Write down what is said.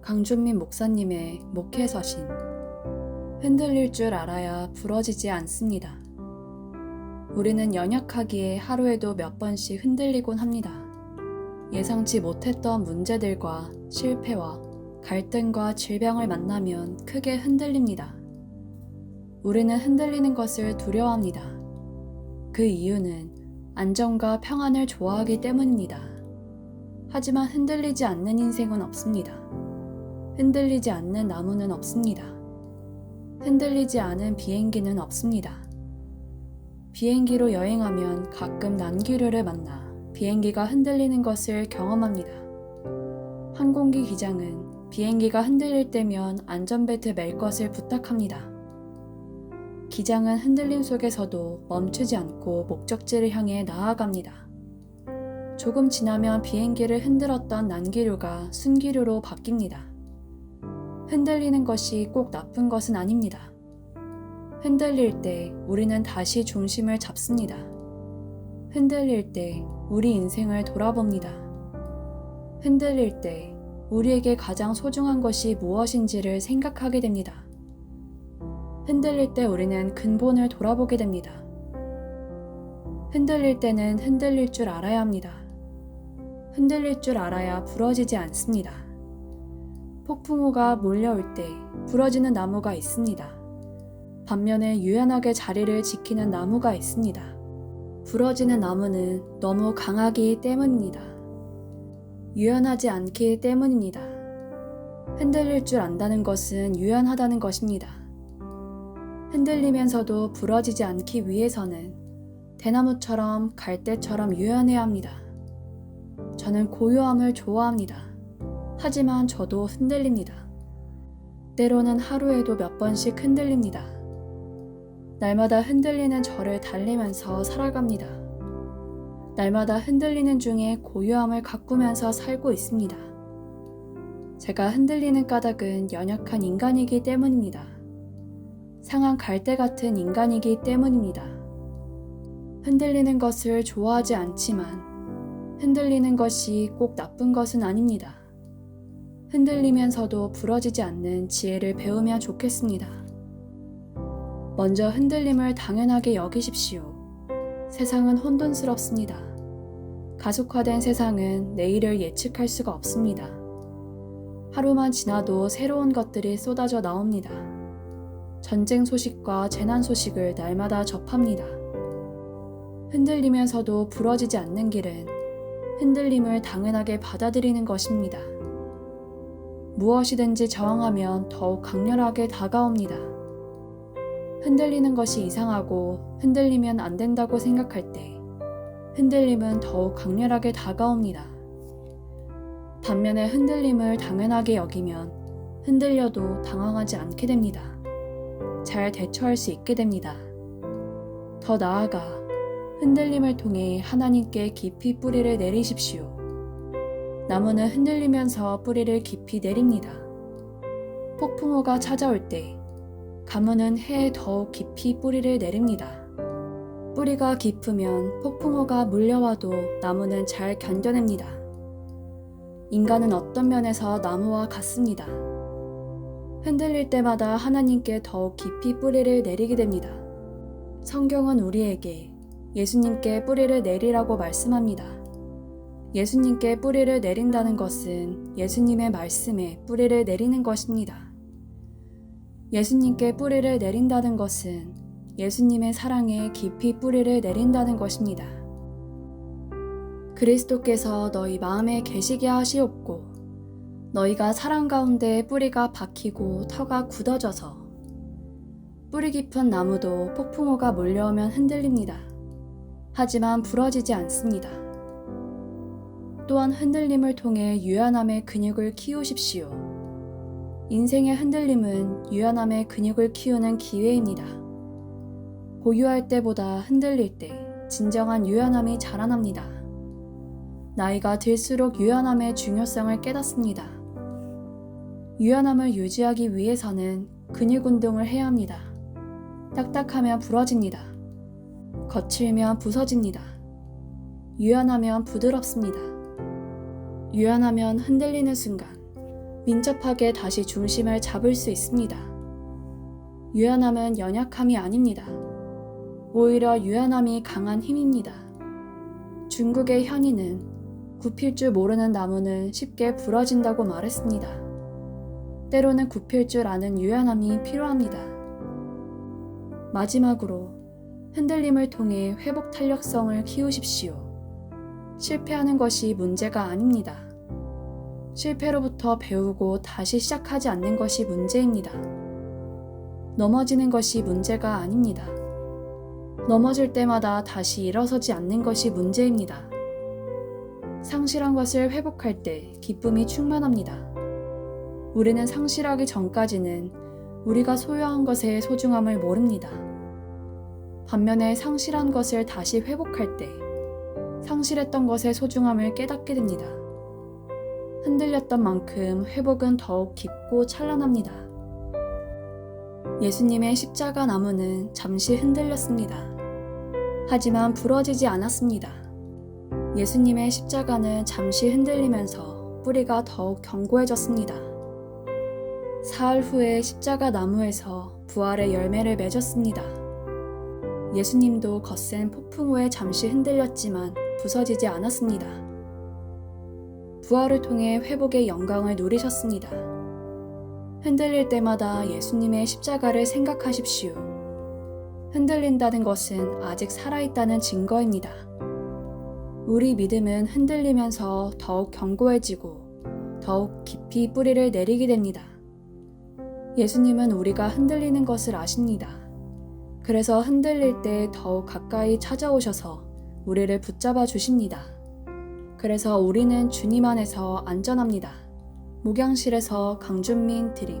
강준민 목사님의 목회 서신. 흔들릴 줄 알아야 부러지지 않습니다. 우리는 연약하기에 하루에도 몇 번씩 흔들리곤 합니다. 예상치 못했던 문제들과 실패와 갈등과 질병을 만나면 크게 흔들립니다. 우리는 흔들리는 것을 두려워합니다. 그 이유는 안정과 평안을 좋아하기 때문입니다. 하지만 흔들리지 않는 인생은 없습니다. 흔들리지 않는 나무는 없습니다. 흔들리지 않은 비행기는 없습니다. 비행기로 여행하면 가끔 난기류를 만나 비행기가 흔들리는 것을 경험합니다. 항공기 기장은 비행기가 흔들릴 때면 안전벨트 맬 것을 부탁합니다. 기장은 흔들림 속에서도 멈추지 않고 목적지를 향해 나아갑니다. 조금 지나면 비행기를 흔들었던 난기류가 순기류로 바뀝니다. 흔들리는 것이 꼭 나쁜 것은 아닙니다. 흔들릴 때 우리는 다시 중심을 잡습니다. 흔들릴 때 우리 인생을 돌아봅니다. 흔들릴 때 우리에게 가장 소중한 것이 무엇인지를 생각하게 됩니다. 흔들릴 때 우리는 근본을 돌아보게 됩니다. 흔들릴 때는 흔들릴 줄 알아야 합니다. 흔들릴 줄 알아야 부러지지 않습니다. 폭풍우가 몰려올 때 부러지는 나무가 있습니다. 반면에 유연하게 자리를 지키는 나무가 있습니다. 부러지는 나무는 너무 강하기 때문입니다. 유연하지 않기 때문입니다. 흔들릴 줄 안다는 것은 유연하다는 것입니다. 흔들리면서도 부러지지 않기 위해서는 대나무처럼 갈대처럼 유연해야 합니다. 저는 고요함을 좋아합니다. 하지만 저도 흔들립니다. 때로는 하루에도 몇 번씩 흔들립니다. 날마다 흔들리는 저를 달래면서 살아갑니다. 날마다 흔들리는 중에 고요함을 가꾸면서 살고 있습니다. 제가 흔들리는 까닭은 연약한 인간이기 때문입니다. 상한 갈대 같은 인간이기 때문입니다. 흔들리는 것을 좋아하지 않지만 흔들리는 것이 꼭 나쁜 것은 아닙니다. 흔들리면서도 부러지지 않는 지혜를 배우면 좋겠습니다. 먼저 흔들림을 당연하게 여기십시오. 세상은 혼돈스럽습니다. 가속화된 세상은 내일을 예측할 수가 없습니다. 하루만 지나도 새로운 것들이 쏟아져 나옵니다. 전쟁 소식과 재난 소식을 날마다 접합니다. 흔들리면서도 부러지지 않는 길은 흔들림을 당연하게 받아들이는 것입니다. 무엇이든지 저항하면 더욱 강렬하게 다가옵니다. 흔들리는 것이 이상하고 흔들리면 안 된다고 생각할 때 흔들림은 더욱 강렬하게 다가옵니다. 반면에 흔들림을 당연하게 여기면 흔들려도 당황하지 않게 됩니다. 잘 대처할 수 있게 됩니다. 더 나아가 흔들림을 통해 하나님께 깊이 뿌리를 내리십시오. 나무는 흔들리면서 뿌리를 깊이 내립니다. 폭풍우가 찾아올 때 가무는 해에 더욱 깊이 뿌리를 내립니다. 뿌리가 깊으면 폭풍우가 물려와도 나무는 잘 견뎌냅니다. 인간은 어떤 면에서 나무와 같습니다. 흔들릴 때마다 하나님께 더욱 깊이 뿌리를 내리게 됩니다. 성경은 우리에게 예수님께 뿌리를 내리라고 말씀합니다. 예수님께 뿌리를 내린다는 것은 예수님의 말씀에 뿌리를 내리는 것입니다. 예수님께 뿌리를 내린다는 것은 예수님의 사랑에 깊이 뿌리를 내린다는 것입니다. 그리스도께서 너희 마음에 계시게 하시옵고 너희가 사랑 가운데 뿌리가 박히고 터가 굳어져서 뿌리 깊은 나무도 폭풍우가 몰려오면 흔들립니다. 하지만 부러지지 않습니다. 또한 흔들림을 통해 유연함의 근육을 키우십시오. 인생의 흔들림은 유연함의 근육을 키우는 기회입니다. 고요할 때보다 흔들릴 때 진정한 유연함이 자라납니다. 나이가 들수록 유연함의 중요성을 깨닫습니다. 유연함을 유지하기 위해서는 근육 운동을 해야 합니다. 딱딱하면 부러집니다. 거칠면 부서집니다. 유연하면 부드럽습니다. 유연하면 흔들리는 순간 민첩하게 다시 중심을 잡을 수 있습니다. 유연함은 연약함이 아닙니다. 오히려 유연함이 강한 힘입니다. 중국의 현인은 굽힐 줄 모르는 나무는 쉽게 부러진다고 말했습니다. 때로는 굽힐 줄 아는 유연함이 필요합니다. 마지막으로 흔들림을 통해 회복 탄력성을 키우십시오. 실패하는 것이 문제가 아닙니다. 실패로부터 배우고 다시 시작하지 않는 것이 문제입니다. 넘어지는 것이 문제가 아닙니다. 넘어질 때마다 다시 일어서지 않는 것이 문제입니다. 상실한 것을 회복할 때 기쁨이 충만합니다. 우리는 상실하기 전까지는 우리가 소유한 것의 소중함을 모릅니다. 반면에 상실한 것을 다시 회복할 때 상실했던 것의 소중함을 깨닫게 됩니다. 흔들렸던 만큼 회복은 더욱 깊고 찬란합니다. 예수님의 십자가 나무는 잠시 흔들렸습니다. 하지만 부러지지 않았습니다. 예수님의 십자가는 잠시 흔들리면서 뿌리가 더욱 견고해졌습니다. 사흘 후에 십자가 나무에서 부활의 열매를 맺었습니다. 예수님도 거센 폭풍 후에 잠시 흔들렸지만 부서지지 않았습니다. 부활을 통해 회복의 영광을 누리셨습니다. 흔들릴 때마다 예수님의 십자가를 생각하십시오. 흔들린다는 것은 아직 살아있다는 증거입니다. 우리 믿음은 흔들리면서 더욱 견고해지고 더욱 깊이 뿌리를 내리게 됩니다. 예수님은 우리가 흔들리는 것을 아십니다. 그래서 흔들릴 때 더욱 가까이 찾아오셔서 우리를 붙잡아 주십니다. 그래서 우리는 주님 안에서 안전합니다. 목양실에서 강준민 드림.